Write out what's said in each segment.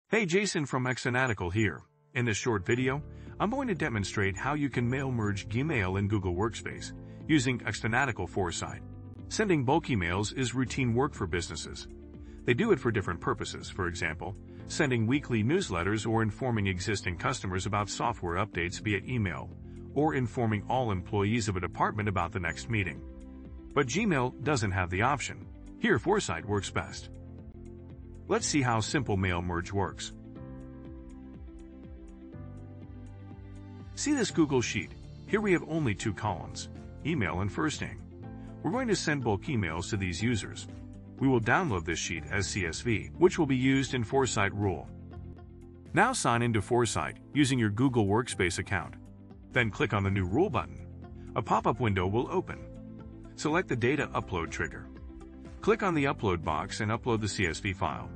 Hey, Jason from xFanatical here. In this short video, I'm going to demonstrate how you can mail merge Gmail and Google Workspace using xFanatical Foresight. Sending bulk emails is routine work for businesses. They do it for different purposes, for example, sending weekly newsletters or informing existing customers about software updates via email, or informing all employees of a department about the next meeting. But Gmail doesn't have the option. Here, Foresight works best. Let's see how simple mail merge works. See this Google Sheet? Here we have only two columns, email and first name. We're going to send bulk emails to these users. We will download this sheet as CSV, which will be used in Foresight Rule. Now sign into Foresight using your Google Workspace account. Then click on the New Rule button. A pop-up window will open. Select the Data Upload trigger. Click on the Upload box and upload the CSV file.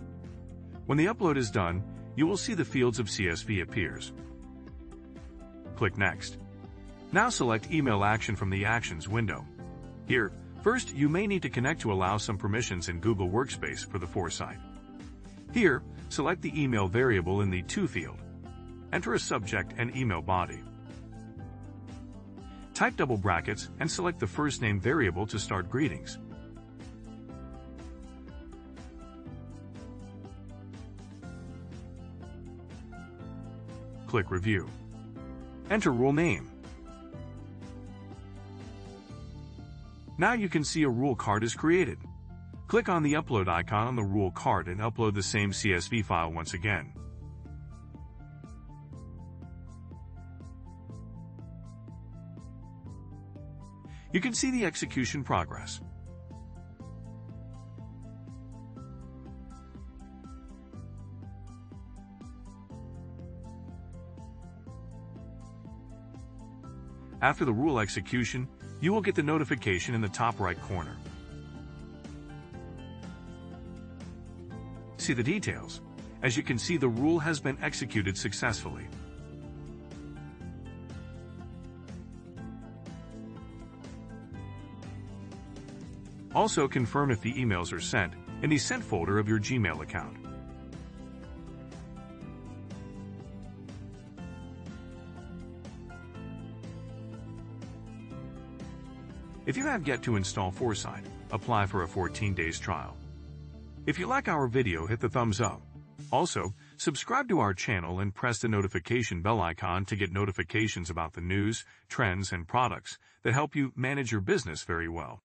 When the upload is done, you will see the fields of CSV appears. Click Next. Now select Email Action from the Actions window. Here, first you may need to connect to allow some permissions in Google Workspace for the Foresight. Here, select the email variable in the To field. Enter a subject and email body. Type double brackets and select the first name variable to start greetings. Click Review. Enter rule name. Now you can see a rule card is created. Click on the upload icon on the rule card and upload the same CSV file once again. You can see the execution progress. After the rule execution, you will get the notification in the top right corner. See the details. As you can see, the rule has been executed successfully. Also confirm if the emails are sent in the Sent folder of your Gmail account. If you have yet to install Foresight, apply for a 14 days trial. If you like our video, hit the thumbs up. Also, subscribe to our channel and press the notification bell icon to get notifications about the news, trends, and products that help you manage your business very well.